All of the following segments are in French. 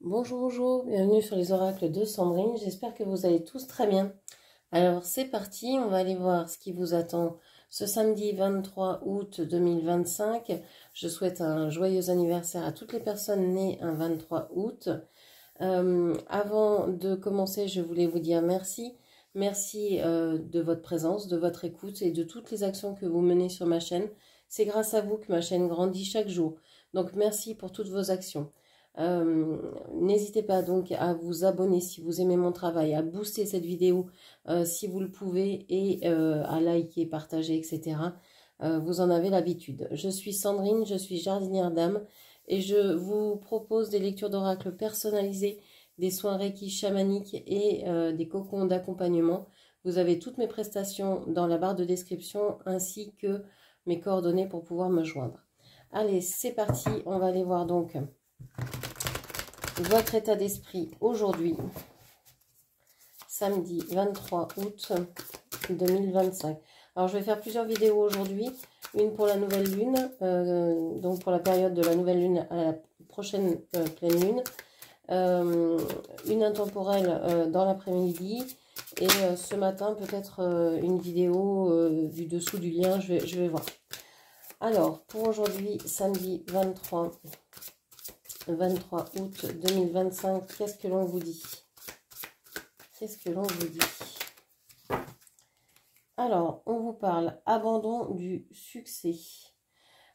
Bonjour, bonjour, bienvenue sur les oracles de Sandrine, j'espère que vous allez tous très bien. Alors c'est parti, on va aller voir ce qui vous attend ce samedi 23 août 2025. Je souhaite un joyeux anniversaire à toutes les personnes nées un 23 août. Avant de commencer, je voulais vous dire merci. Merci de votre présence, de votre écoute et de toutes les actions que vous menez sur ma chaîne. C'est grâce à vous que ma chaîne grandit chaque jour. Donc merci pour toutes vos actions. N'hésitez pas donc à vous abonner si vous aimez mon travail, à booster cette vidéo si vous le pouvez et à liker, partager, etc. Vous en avez l'habitude. Je suis Sandrine, je suis jardinière d'âme et je vous propose des lectures d'oracle personnalisées, des soins Reiki chamaniques et des cocons d'accompagnement. Vous avez toutes mes prestations dans la barre de description ainsi que mes coordonnées pour pouvoir me joindre. Allez, c'est parti, on va aller voir donc votre état d'esprit aujourd'hui, samedi 23 août 2025. Alors, je vais faire plusieurs vidéos aujourd'hui. Une pour la nouvelle lune, donc pour la période de la nouvelle lune à la prochaine pleine lune. Une intemporelle dans l'après-midi. Et ce matin, peut-être une vidéo du dessous du lien. Je vais voir. Alors, pour aujourd'hui, samedi 23 août 2025, qu'est-ce que l'on vous dit? Qu'est-ce que l'on vous dit? Alors, on vous parle abandon du succès.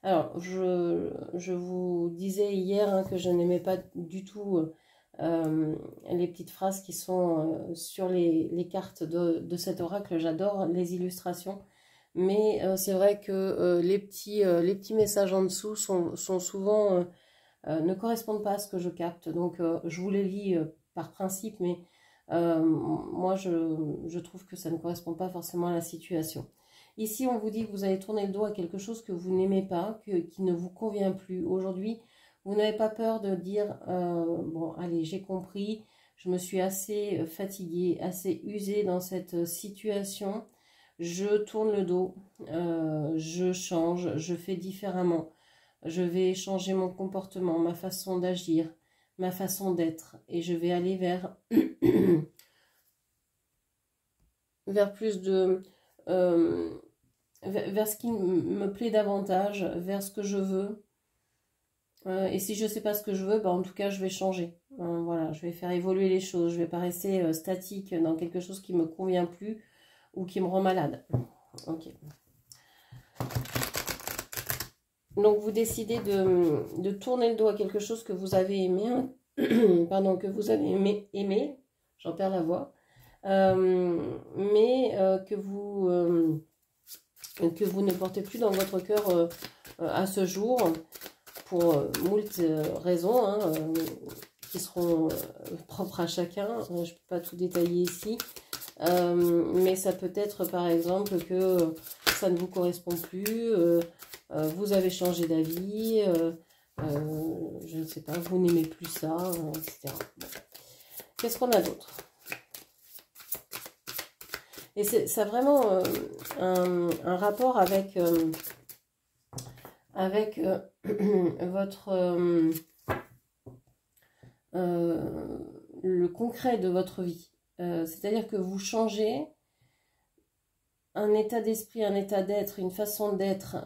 Alors, je vous disais hier que je n'aimais pas du tout les petites phrases qui sont sur les cartes de cet oracle. J'adore les illustrations. Mais c'est vrai que les petits messages en dessous sont souvent... ne correspondent pas à ce que je capte. Donc, je vous les lis par principe, mais moi, je trouve que ça ne correspond pas forcément à la situation. Ici, on vous dit que vous allez tourner le dos à quelque chose que vous n'aimez pas, qui ne vous convient plus. Aujourd'hui, vous n'avez pas peur de dire, bon, allez, j'ai compris, je me suis assez fatiguée, assez usée dans cette situation, je tourne le dos, je change, je fais différemment. Je vais changer mon comportement, ma façon d'agir, ma façon d'être. Et je vais aller vers, vers plus de... vers ce qui me plaît davantage, vers ce que je veux. Et si je ne sais pas ce que je veux, bah en tout cas, je vais changer. Voilà, je vais faire évoluer les choses. Je ne vais pas rester statique dans quelque chose qui ne me convient plus ou qui me rend malade. Ok. Donc, vous décidez de tourner le dos à quelque chose que vous avez aimé, hein, pardon, que vous avez aimé, j'en perds la voix, mais que vous ne portez plus dans votre cœur à ce jour, pour moult raisons, hein, qui seront propres à chacun. Je ne peux pas tout détailler ici, mais ça peut être par exemple que ça ne vous correspond plus, vous avez changé d'avis, je ne sais pas, vous n'aimez plus ça, etc. Bon. Qu'est-ce qu'on a d'autre? Et ça a vraiment un rapport avec, votre le concret de votre vie. C'est-à-dire que vous changez un état d'esprit, un état d'être, une façon d'être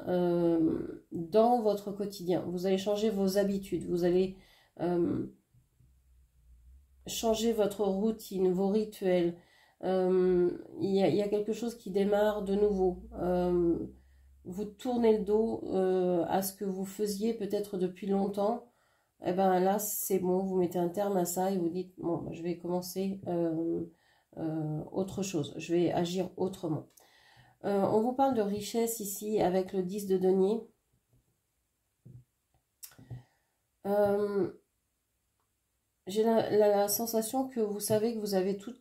dans votre quotidien. Vous allez changer vos habitudes, vous allez changer votre routine, vos rituels. Il y a quelque chose qui démarre de nouveau. Vous tournez le dos à ce que vous faisiez peut-être depuis longtemps. Et bien là, c'est bon, vous mettez un terme à ça et vous dites, bon, je vais commencer autre chose, je vais agir autrement. On vous parle de richesse ici avec le 10 de denier. J'ai la sensation que vous savez que vous avez toute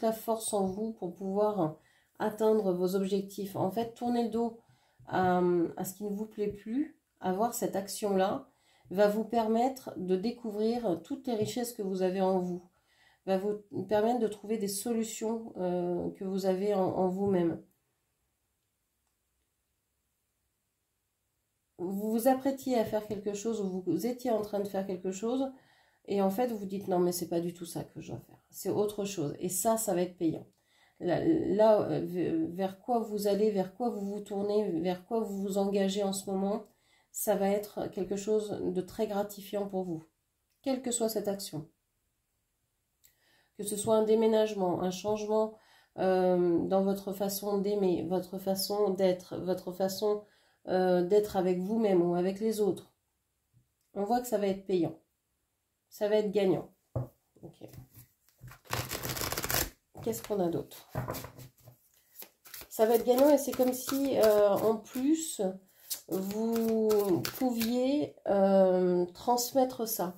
la force en vous pour pouvoir atteindre vos objectifs. En fait, tourner le dos à ce qui ne vous plaît plus, avoir cette action-là, va vous permettre de découvrir toutes les richesses que vous avez en vous. Va vous permettre de trouver des solutions que vous avez en vous-même. vous vous apprêtiez à faire quelque chose, ou vous étiez en train de faire quelque chose, et en fait, vous vous dites, non, mais c'est pas du tout ça que je dois faire. C'est autre chose. Et ça va être payant. Là, vers quoi vous allez, vers quoi vous vous tournez, vers quoi vous vous engagez en ce moment, ça va être quelque chose de très gratifiant pour vous. Quelle que soit cette action. Que ce soit un déménagement, un changement dans votre façon d'aimer, votre façon d'être, votre façon d'être avec vous-même ou avec les autres. On voit que ça va être payant. Ça va être gagnant. Ok. Qu'est-ce qu'on a d'autre? Ça va être gagnant et c'est comme si, en plus, vous pouviez transmettre ça.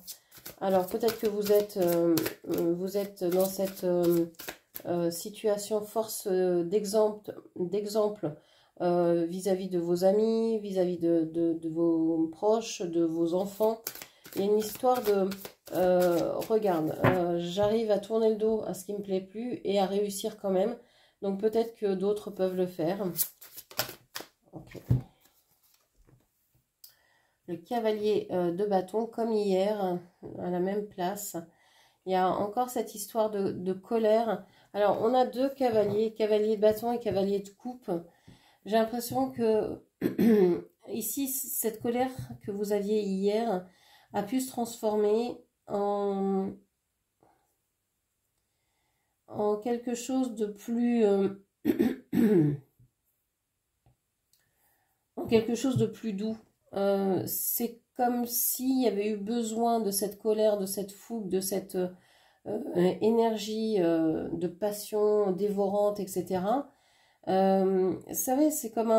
Alors, peut-être que vous êtes dans cette situation force d'exemple vis-à-vis de vos amis, vis-à-vis de vos proches, de vos enfants. Il y a une histoire de regarde, j'arrive à tourner le dos à ce qui me plaît plus et à réussir quand même. Donc peut-être que d'autres peuvent le faire. Okay. Le cavalier de bâton, comme hier, à la même place. Il y a encore cette histoire de colère. Alors, on a deux cavaliers, cavalier de bâton et cavalier de coupe. J'ai l'impression que ici, cette colère que vous aviez hier a pu se transformer en quelque chose de plus... en quelque chose de plus doux. C'est comme s'il y avait eu besoin de cette colère, de cette fougue, de cette énergie de passion dévorante, etc. Vous savez, c'est comme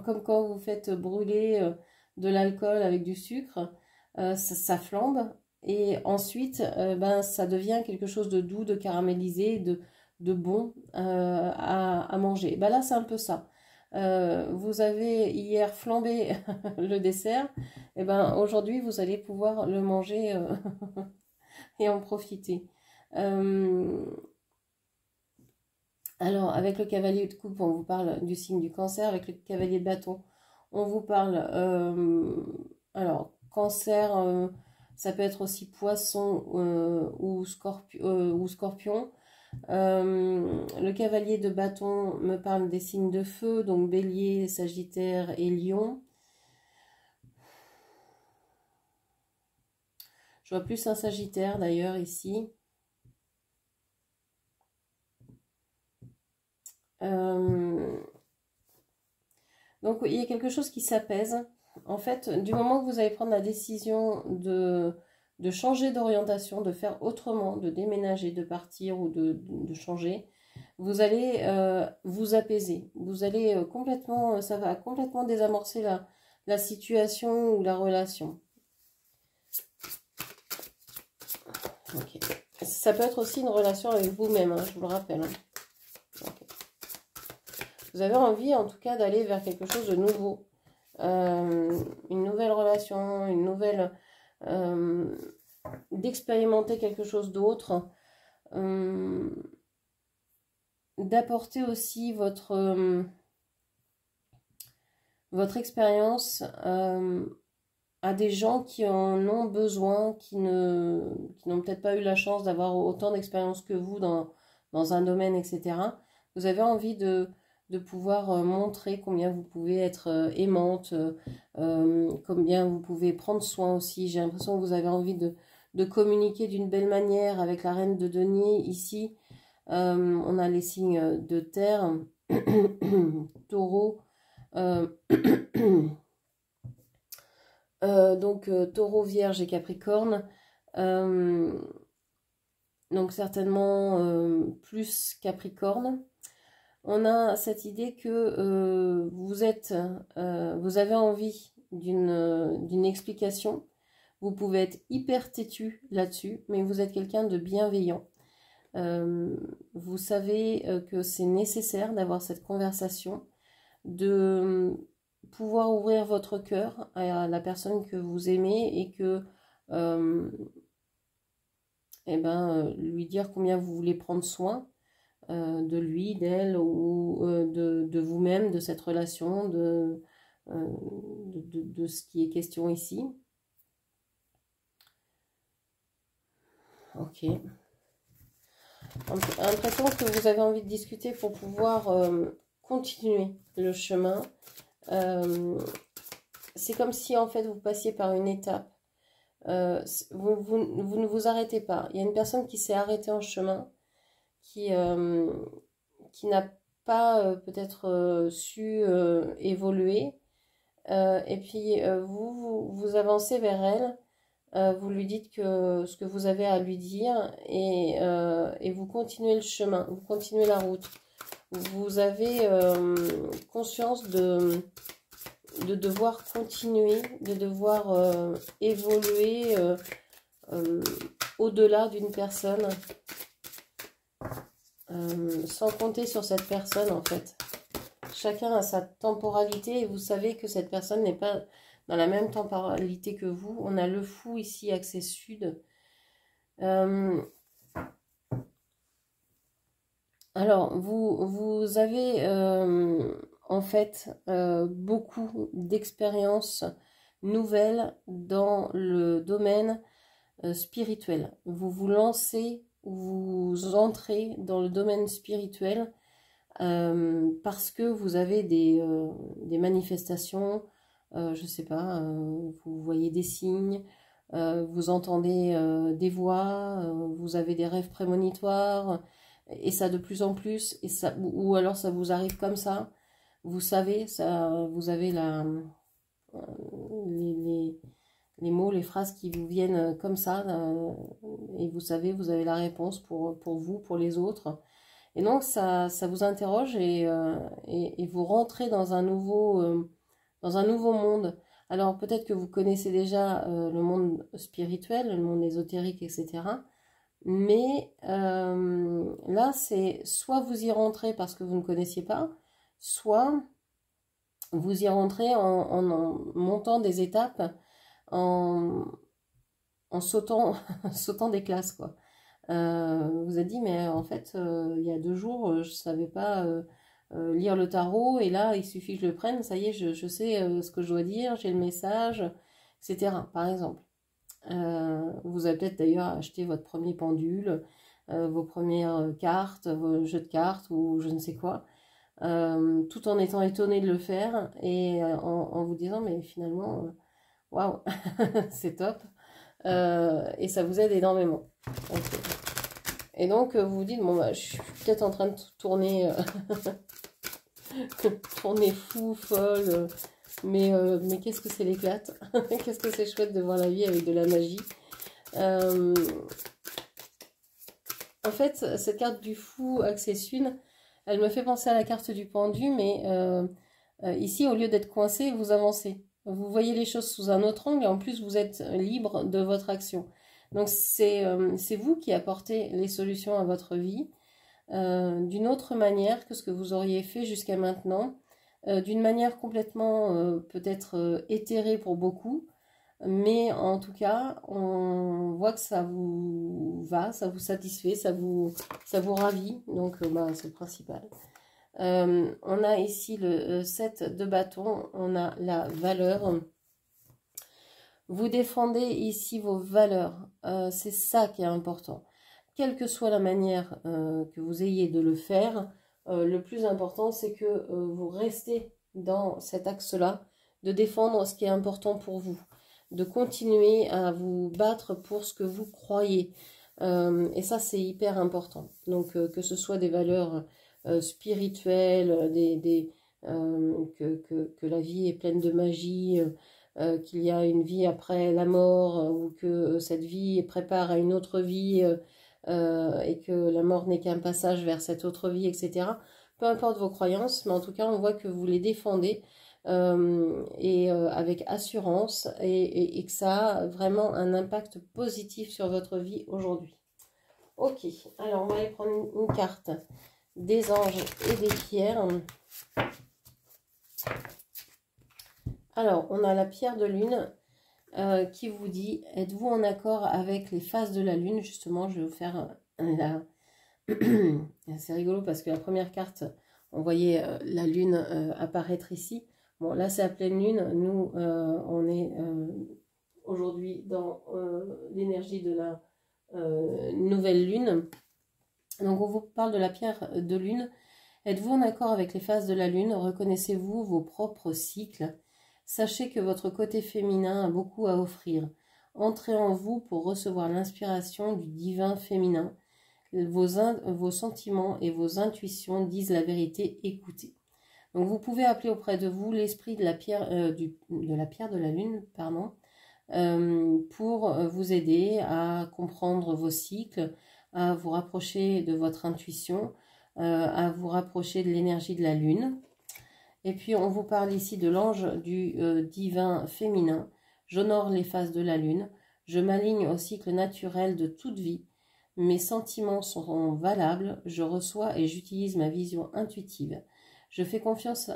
comme quand vous faites brûler de l'alcool avec du sucre, ça flambe et ensuite ça devient quelque chose de doux, de caramélisé, de bon à manger. Là, c'est un peu ça. Vous avez hier flambé le dessert, et aujourd'hui vous allez pouvoir le manger et en profiter. Alors, avec le cavalier de coupe, on vous parle du signe du cancer. Avec le cavalier de bâton, on vous parle... alors, cancer, ça peut être aussi poisson ou scorpion. Le cavalier de bâton me parle des signes de feu, donc bélier, sagittaire et lion. Je vois plus un sagittaire d'ailleurs ici. Donc il y a quelque chose qui s'apaise. En fait, du moment que vous allez prendre la décision de changer d'orientation, de faire autrement, de déménager, de partir ou de changer, vous allez vous apaiser. Vous allez complètement, ça va complètement désamorcer la situation ou la relation. Okay. Ça peut être aussi une relation avec vous-même, hein, je vous le rappelle. Hein. Okay. Vous avez envie en tout cas d'aller vers quelque chose de nouveau. Une nouvelle relation, une nouvelle... d'expérimenter quelque chose d'autre. D'apporter aussi votre expérience à des gens qui en ont besoin, qui n'ont peut-être pas eu la chance d'avoir autant d'expérience que vous dans un domaine, etc. Vous avez envie de pouvoir montrer combien vous pouvez être aimante, combien vous pouvez prendre soin aussi. J'ai l'impression que vous avez envie de communiquer d'une belle manière avec la reine de denier. Ici, on a les signes de terre, taureau, donc taureau, vierge et capricorne. Donc certainement plus capricorne. On a cette idée que vous avez envie d'une explication. Vous pouvez être hyper têtu là-dessus, mais vous êtes quelqu'un de bienveillant. Vous savez que c'est nécessaire d'avoir cette conversation, de pouvoir ouvrir votre cœur à la personne que vous aimez et que lui dire combien vous voulez prendre soin de lui, d'elle ou de vous-même, de cette relation, de ce qui est question ici. Ok. L'impression que vous avez envie de discuter pour pouvoir continuer le chemin. C'est comme si en fait vous passiez par une étape. Vous ne vous arrêtez pas. Il y a une personne qui s'est arrêtée en chemin, qui n'a pas peut-être su évoluer. Et puis vous avancez vers elle. Vous lui dites que ce que vous avez à lui dire et vous continuez le chemin, vous continuez la route. Vous avez conscience de devoir continuer, de devoir évoluer au-delà d'une personne, sans compter sur cette personne en fait. Chacun a sa temporalité et vous savez que cette personne n'est pas dans la même temporalité que vous. On a le fou ici, axe sud. Alors, vous avez en fait beaucoup d'expériences nouvelles dans le domaine spirituel. Vous vous lancez, vous entrez dans le domaine spirituel parce que vous avez des manifestations, je sais pas, vous voyez des signes, vous entendez des voix, vous avez des rêves prémonitoires, et ça de plus en plus, et ça, ou alors ça vous arrive comme ça, vous savez, ça, vous avez les mots, les phrases qui vous viennent comme ça, et vous savez, vous avez la réponse pour vous, pour les autres. Et donc ça vous interroge et vous rentrez dans un nouveau monde. Alors peut-être que vous connaissez déjà le monde spirituel, le monde ésotérique, etc. Mais là, c'est soit vous y rentrez parce que vous ne connaissiez pas, soit vous y rentrez en montant des étapes, en sautant, sautant des classes, quoi. Vous a dit, mais en fait, il y a 2 jours, je ne savais pas lire le tarot, et là, il suffit que je le prenne, ça y est, je sais ce que je dois dire, j'ai le message, etc. Par exemple. Vous avez peut-être d'ailleurs acheté votre premier pendule, vos premières cartes, vos jeux de cartes, ou je ne sais quoi, tout en étant étonné de le faire, et en vous disant, mais finalement, waouh, c'est top. Et ça vous aide énormément. Okay. Et donc vous vous dites, bon bah je suis peut-être en train de tourner tourner fou, folle, mais qu'est-ce que c'est l'éclate. Qu'est-ce que c'est chouette de voir la vie avec de la magie. En fait, cette carte du fou axe sud, elle me fait penser à la carte du pendu, mais ici, au lieu d'être coincé, vous avancez. Vous voyez les choses sous un autre angle et en plus, vous êtes libre de votre action. Donc, c'est vous qui apportez les solutions à votre vie d'une autre manière que ce que vous auriez fait jusqu'à maintenant, d'une manière complètement peut-être éthérée pour beaucoup, mais en tout cas, on voit que ça vous va, ça vous satisfait, ça vous ravit, donc bah, c'est le principal. On a ici le 7 de bâton, on a la valeur. Vous défendez ici vos valeurs, c'est ça qui est important. Quelle que soit la manière que vous ayez de le faire, le plus important c'est que vous restez dans cet axe-là, de défendre ce qui est important pour vous, de continuer à vous battre pour ce que vous croyez. Et ça c'est hyper important. Donc que ce soit des valeurs spirituelles, que la vie est pleine de magie, qu'il y a une vie après la mort, ou que cette vie prépare à une autre vie, et que la mort n'est qu'un passage vers cette autre vie, etc. Peu importe vos croyances, mais en tout cas on voit que vous les défendez avec assurance et que ça a vraiment un impact positif sur votre vie aujourd'hui. Ok, alors on va aller prendre une carte des anges et des pierres. Alors, on a la pierre de lune qui vous dit, êtes-vous en accord avec les phases de la lune? Justement, je vais vous faire c'est rigolo parce que la première carte, on voyait la lune apparaître ici. Bon, là, c'est à pleine lune. Nous, on est aujourd'hui dans l'énergie de la nouvelle lune. Donc, on vous parle de la pierre de lune. Êtes-vous en accord avec les phases de la lune? Reconnaissez-vous vos propres cycles? Sachez que votre côté féminin a beaucoup à offrir. Entrez en vous pour recevoir l'inspiration du divin féminin. Vos sentiments et vos intuitions disent la vérité, écoutez. Donc vous pouvez appeler auprès de vous l'esprit de la pierre de la lune, pardon, pour vous aider à comprendre vos cycles, à vous rapprocher de votre intuition, à vous rapprocher de l'énergie de la lune. Et puis on vous parle ici de l'ange du divin féminin. J'honore les phases de la lune, je m'aligne au cycle naturel de toute vie. Mes sentiments sont valables, je reçois et j'utilise ma vision intuitive. Je fais confiance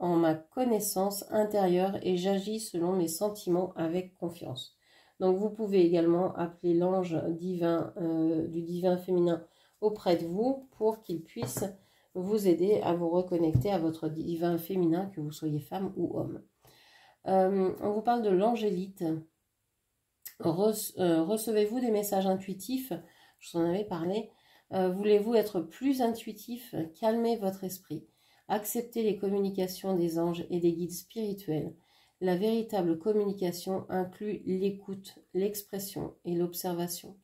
en ma connaissance intérieure et j'agis selon mes sentiments avec confiance. Donc vous pouvez également appeler l'ange divin du divin féminin auprès de vous pour qu'il puisse vous aider à vous reconnecter à votre divin féminin, que vous soyez femme ou homme. On vous parle de l'angélite. Recevez-vous des messages intuitifs? Je vous en avais parlé. Voulez-vous être plus intuitif? Calmez votre esprit. Acceptez les communications des anges et des guides spirituels. La véritable communication inclut l'écoute, l'expression et l'observation.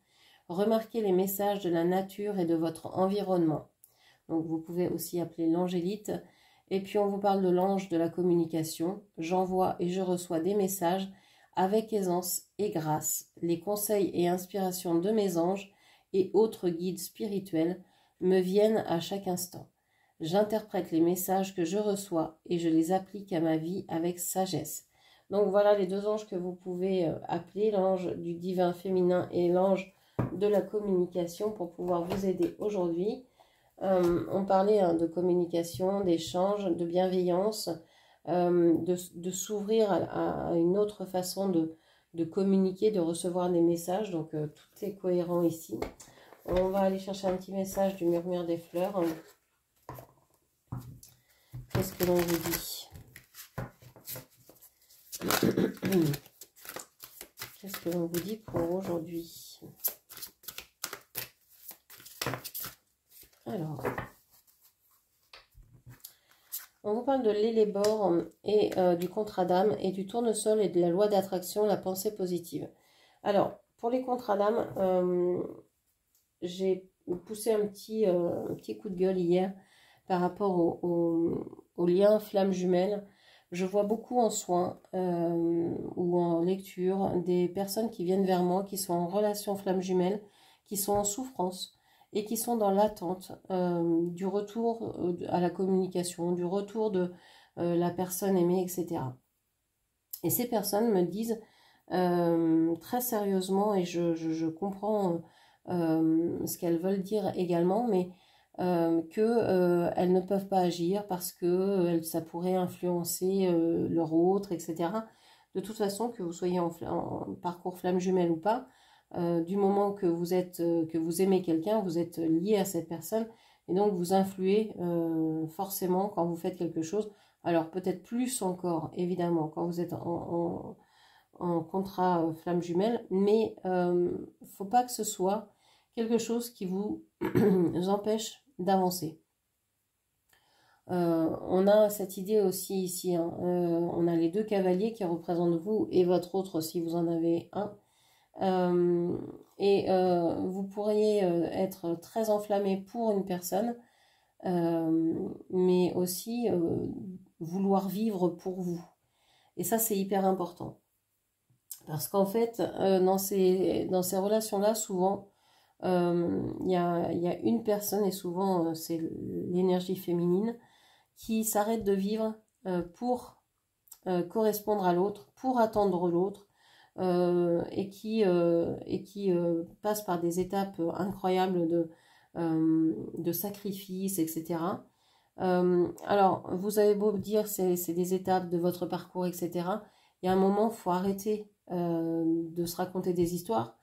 Remarquez les messages de la nature et de votre environnement. Donc vous pouvez aussi appeler l'angélite. Et puis on vous parle de l'ange de la communication. J'envoie et je reçois des messages avec aisance et grâce. Les conseils et inspirations de mes anges et autres guides spirituels me viennent à chaque instant. J'interprète les messages que je reçois et je les applique à ma vie avec sagesse. Donc voilà les deux anges que vous pouvez appeler, l'ange du divin féminin et l'ange de la communication pour pouvoir vous aider aujourd'hui. On parlait de communication, d'échange, de bienveillance, de s'ouvrir à une autre façon de communiquer, de recevoir des messages. Donc tout est cohérent ici. On va aller chercher un petit message du murmure des fleurs. Qu'est-ce que l'on vous dit? Qu'est-ce que l'on vous dit pour aujourd'hui? Alors, on vous parle de l'élébore et du contrat d'âme et du tournesol et de la loi d'attraction, la pensée positive. Alors, pour les contrats d'âme, j'ai poussé un petit coup de gueule hier par rapport au lien flamme jumelle. Je vois beaucoup en soins ou en lecture des personnes qui viennent vers moi, qui sont en relation flamme jumelle, qui sont en souffrance et qui sont dans l'attente du retour à la communication, du retour de la personne aimée, etc. Et ces personnes me disent très sérieusement, et je comprends ce qu'elles veulent dire également, mais qu'elles ne peuvent pas agir parce que ça pourrait influencer leur autre, etc. De toute façon, que vous soyez en parcours flamme jumelle ou pas, du moment que vous aimez quelqu'un, vous êtes lié à cette personne et donc vous influez forcément quand vous faites quelque chose. Alors peut-être plus encore, évidemment, quand vous êtes en contrat flamme jumelle, mais faut pas que ce soit quelque chose qui vous empêche d'avancer. On a cette idée aussi ici, hein, on a les deux cavaliers qui représentent vous et votre autre si vous en avez un. Vous pourriez être très enflammé pour une personne, mais aussi vouloir vivre pour vous. Et ça, c'est hyper important. Parce qu'en fait, dans ces relations-là, souvent, il y a une personne, et souvent c'est l'énergie féminine, qui s'arrête de vivre pour correspondre à l'autre, pour attendre l'autre, et qui passe par des étapes incroyables de sacrifice, etc. Alors, vous avez beau dire c'est des étapes de votre parcours, etc. Il y a un moment, il faut arrêter de se raconter des histoires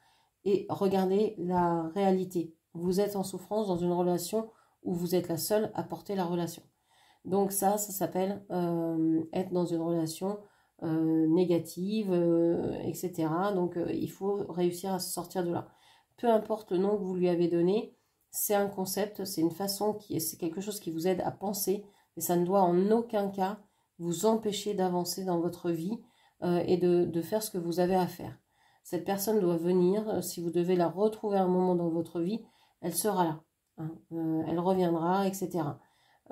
et regarder la réalité. Vous êtes en souffrance dans une relation où vous êtes la seule à porter la relation. Donc ça s'appelle être dans une relation négative, etc. Donc il faut réussir à se sortir de là. Peu importe le nom que vous lui avez donné, c'est un concept, c'est une façon, c'est quelque chose qui vous aide à penser, mais ça ne doit en aucun cas vous empêcher d'avancer dans votre vie et de faire ce que vous avez à faire. Cette personne doit venir, si vous devez la retrouver à un moment dans votre vie, elle sera là, hein, elle reviendra, etc.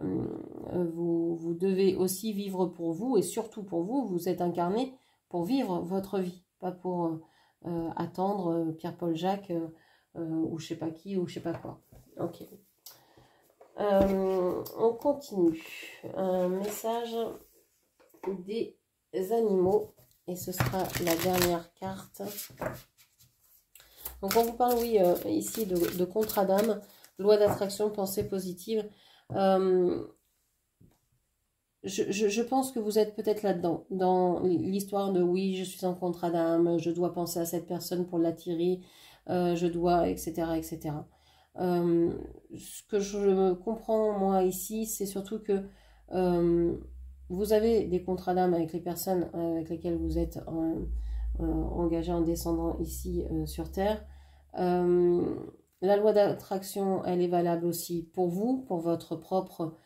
Vous devez aussi vivre pour vous, et surtout pour vous, vous êtes incarné pour vivre votre vie, pas pour attendre Pierre-Paul Jacques ou je sais pas qui ou je sais pas quoi. Ok. On continue. Un message des animaux. Et ce sera la dernière carte. Donc on vous parle, oui, ici de contrat d'âme, loi d'attraction, pensée positive. Je pense que vous êtes peut-être là-dedans, dans l'histoire de oui, je suis en contrat d'âme, je dois penser à cette personne pour l'attirer, je dois, etc., etc. Ce que je comprends, moi, ici, c'est surtout que vous avez des contrats d'âme avec les personnes avec lesquelles vous êtes engagé en descendant ici sur Terre. La loi d'attraction, elle est valable aussi pour vous, pour votre propre...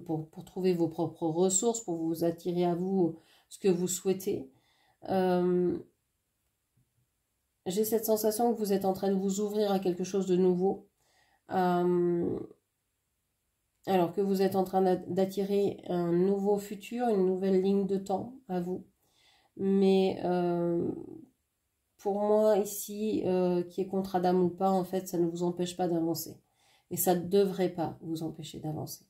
pour trouver vos propres ressources, pour vous attirer à vous ce que vous souhaitez. J'ai cette sensation que vous êtes en train de vous ouvrir à quelque chose de nouveau. Alors que vous êtes en train d'attirer un nouveau futur, une nouvelle ligne de temps à vous. Mais pour moi, ici, qui est contrat d'âme ou pas, en fait, ça ne vous empêche pas d'avancer. Et ça ne devrait pas vous empêcher d'avancer.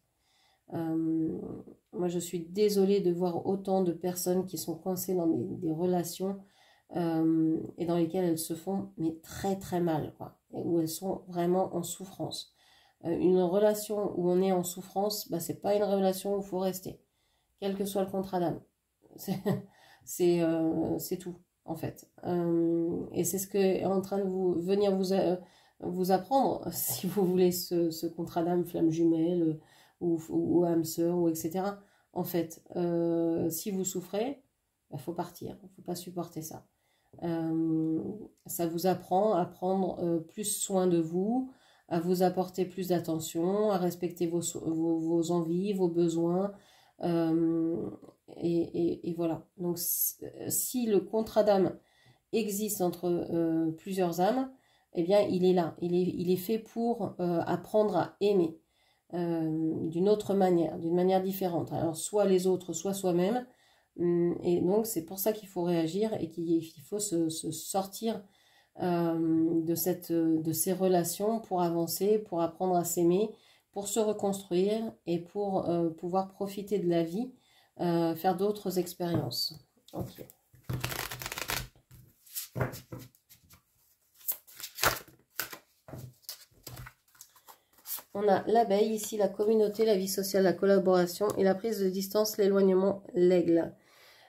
Moi, je suis désolée de voir autant de personnes qui sont coincées dans des relations et dans lesquelles elles se font mais très très mal, quoi, et où elles sont vraiment en souffrance. Une relation où on est en souffrance, bah, c'est pas une relation où il faut rester, quel que soit le contrat d'âme. C'est tout, en fait. Et c'est ce que est en train de venir vous apprendre, si vous voulez, ce contrat d'âme, flamme jumelle, ou âme sœur, ou etc. En fait, si vous souffrez, il faut partir, il ne faut pas supporter ça. Ça vous apprend à prendre plus soin de vous, à vous apporter plus d'attention, à respecter vos envies, vos besoins. Et voilà. Donc, si le contrat d'âme existe entre plusieurs âmes, eh bien, il est là. Il est fait pour apprendre à aimer d'une autre manière, d'une manière différente. Alors, soit les autres, soit soi-même. Et donc, c'est pour ça qu'il faut réagir et qu'il faut se sortir de ces relations pour avancer, pour apprendre à s'aimer, pour se reconstruire et pour pouvoir profiter de la vie, faire d'autres expériences. Ok. On a l'abeille ici, la communauté, la vie sociale, la collaboration et la prise de distance, l'éloignement, l'aigle.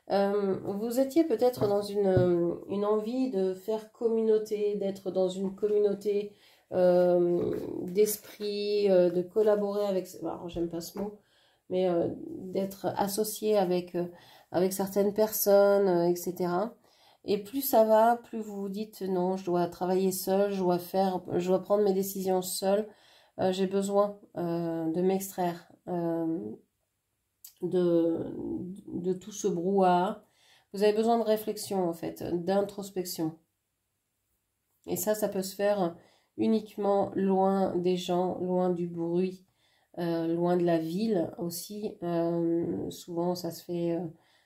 Vous étiez peut-être dans une envie de faire communauté, d'être dans une communauté d'esprit, de collaborer avec, alors j'aime pas ce mot, mais d'être associé avec certaines personnes, etc. Et plus ça va, plus vous vous dites non, je dois travailler seul, je dois prendre mes décisions seul, j'ai besoin de m'extraire de tout ce brouhaha. Vous avez besoin de réflexion en fait, d'introspection. Et ça peut se faire uniquement loin des gens, loin du bruit, loin de la ville aussi. Souvent ça se fait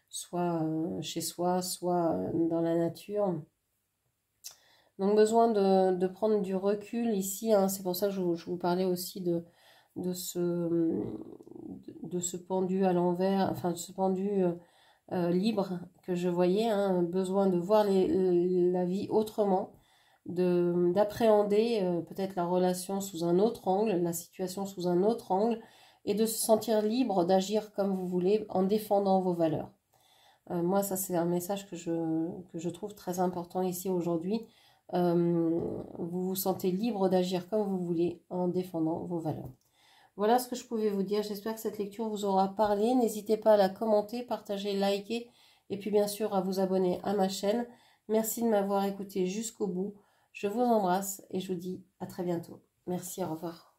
soit chez soi, soit dans la nature. Donc besoin de prendre du recul ici, hein. C'est pour ça que je vous parlais aussi de ce pendu à l'envers, enfin de ce pendu libre que je voyais, hein. Besoin de voir la vie autrement, d'appréhender peut-être la relation sous un autre angle, la situation sous un autre angle, et de se sentir libre d'agir comme vous voulez en défendant vos valeurs. Moi, ça c'est un message que je trouve très important ici aujourd'hui. Vous vous sentez libre d'agir comme vous voulez en défendant vos valeurs. Voilà ce que je pouvais vous dire. J'espère que cette lecture vous aura parlé. N'hésitez pas à la commenter, partager, liker et puis bien sûr à vous abonner à ma chaîne. Merci de m'avoir écouté jusqu'au bout. Je vous embrasse et je vous dis à très bientôt. Merci, au revoir.